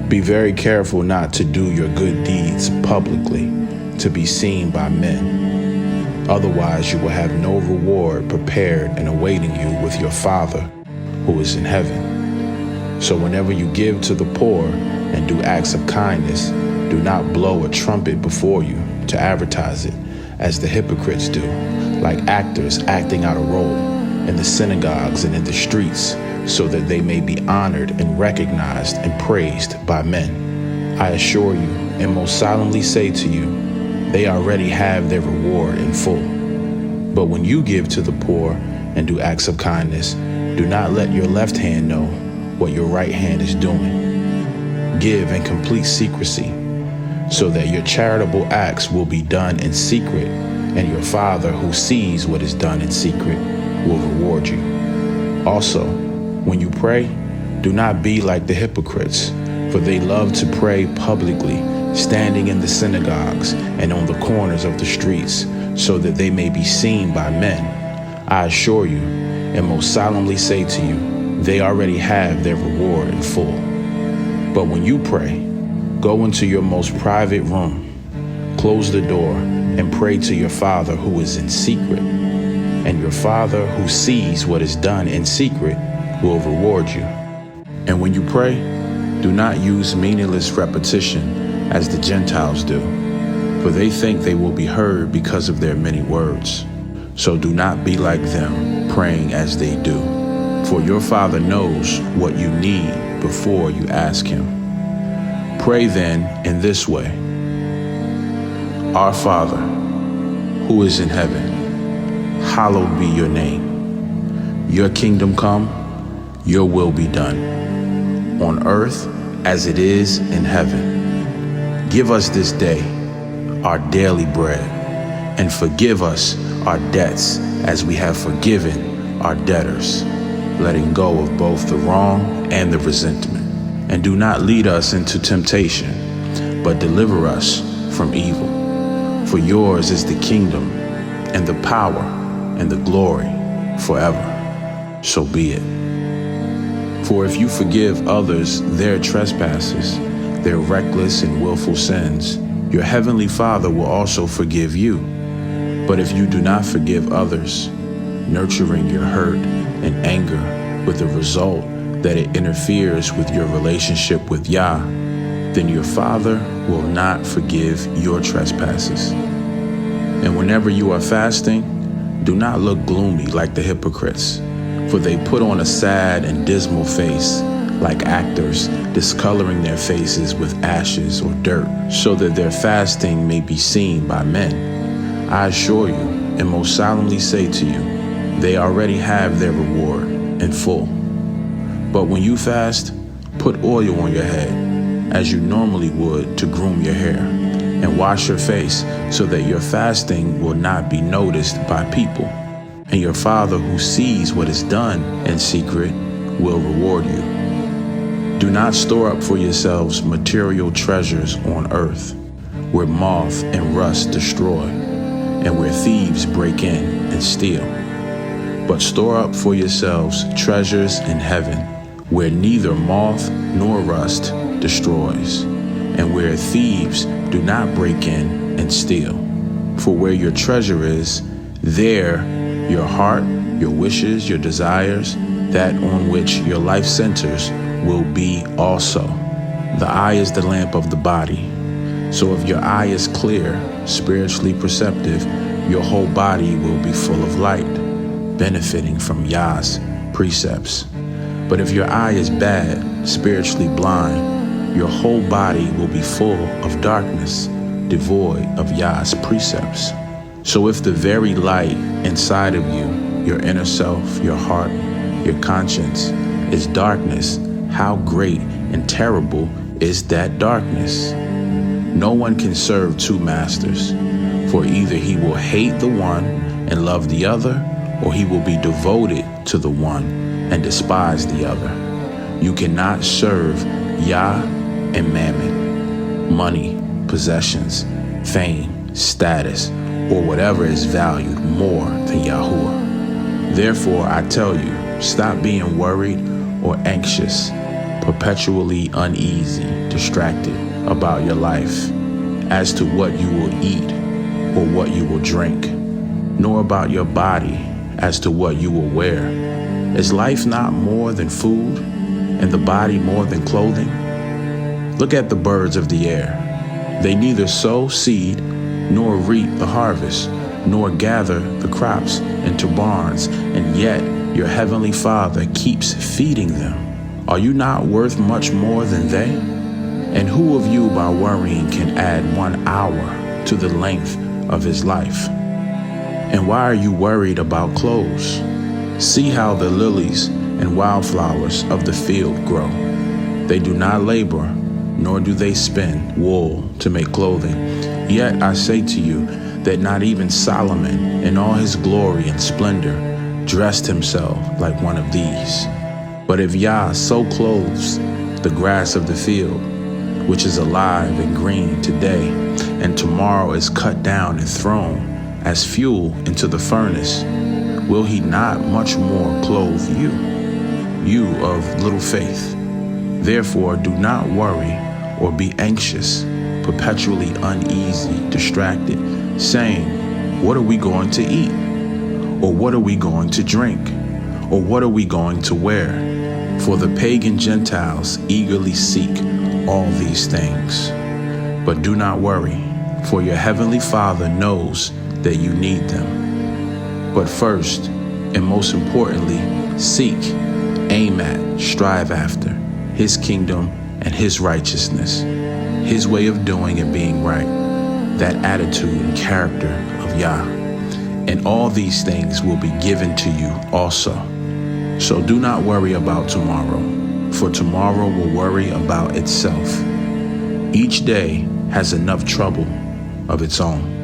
Be very careful not to do your good deeds publicly to be seen by men. Otherwise, you will have no reward prepared and awaiting you with your Father who is in heaven. So whenever you give to the poor and do acts of kindness, do not blow a trumpet before you to advertise it, as the hypocrites do, like actors acting out a role in the synagogues and in the streets, so that they may be honored and recognized and praised by men. I assure you and most solemnly say to you, they already have their reward in full. But when you give to the poor and do acts of kindness, do not let your left hand know what your right hand is doing. Give in complete secrecy, so that your charitable acts will be done in secret, and your Father who sees what is done in secret will reward you. Also, when you pray, do not be like the hypocrites, for they love to pray publicly, standing in the synagogues and on the corners of the streets, so that they may be seen by men. I assure you, and most solemnly say to you, they already have their reward in full. But when you pray, go into your most private room, close the door, and pray to your Father who is in secret. And your Father who sees what is done in secret will reward you. And when you pray, do not use meaningless repetition as the Gentiles do, for they think they will be heard because of their many words. So do not be like them, praying as they do. For your Father knows what you need before you ask him. Pray then in this way: Our Father, who is in heaven, hallowed be your name. Your kingdom come, your will be done, on earth as it is in heaven. Give us this day our daily bread, and forgive us our debts as we have forgiven our debtors, letting go of both the wrong and the resentment. And do not lead us into temptation, but deliver us from evil. For yours is the kingdom, and the power, and the glory forever. So be it. For if you forgive others their trespasses, their reckless and willful sins, your heavenly Father will also forgive you. But if you do not forgive others, nurturing your hurt and anger with the result that it interferes with your relationship with Yah, then your Father will not forgive your trespasses. And whenever you are fasting, do not look gloomy like the hypocrites, for they put on a sad and dismal face, like actors, discoloring their faces with ashes or dirt, so that their fasting may be seen by men. I assure you, and most solemnly say to you, they already have their reward in full. But when you fast, put oil on your head, as you normally would to groom your hair, and wash your face, so that your fasting will not be noticed by people. And your Father who sees what is done in secret will reward you. Do not store up for yourselves material treasures on earth, where moth and rust destroy, and where thieves break in and steal. But store up for yourselves treasures in heaven, where neither moth nor rust destroys, and where thieves do not break in and steal. For where your treasure is, there your heart, your wishes, your desires, that on which your life centers, will be also. The eye is the lamp of the body. So if your eye is clear, spiritually perceptive, your whole body will be full of light, benefiting from Yah's precepts. But if your eye is bad, spiritually blind, your whole body will be full of darkness, devoid of Yah's precepts. So if the very light inside of you, your inner self, your heart, your conscience, is darkness, how great and terrible is that darkness? No one can serve two masters, for either he will hate the one and love the other, or he will be devoted to the one and despise the other. You cannot serve Yah and Mammon, money, possessions, fame, status, or whatever is valued more than Yahuwah. Therefore, I tell you, stop being worried or anxious, perpetually uneasy, distracted about your life as to what you will eat or what you will drink, nor about your body as to what you will wear. Is life not more than food, and the body more than clothing? Look at the birds of the air. They neither sow seed, nor reap the harvest, nor gather the crops into barns, and yet your heavenly Father keeps feeding them. Are you not worth much more than they? And who of you by worrying can add 1 hour to the length of his life? And why are you worried about clothes? See how the lilies and wildflowers of the field grow. They do not labor, nor do they spin wool to make clothing. Yet I say to you that not even Solomon in all his glory and splendor dressed himself like one of these. But if Yah so clothes the grass of the field, which is alive and green today, and tomorrow is cut down and thrown as fuel into the furnace, will he not much more clothe you, you of little faith? Therefore do not worry or be anxious, perpetually uneasy, distracted, saying, what are we going to eat? Or what are we going to drink? Or what are we going to wear? For the pagan Gentiles eagerly seek all these things. But do not worry, for your heavenly Father knows that you need them. But first, and most importantly, seek, aim at, strive after his kingdom and his righteousness, his way of doing and being right, that attitude and character of Yah. And all these things will be given to you also. So do not worry about tomorrow, for tomorrow will worry about itself. Each day has enough trouble of its own.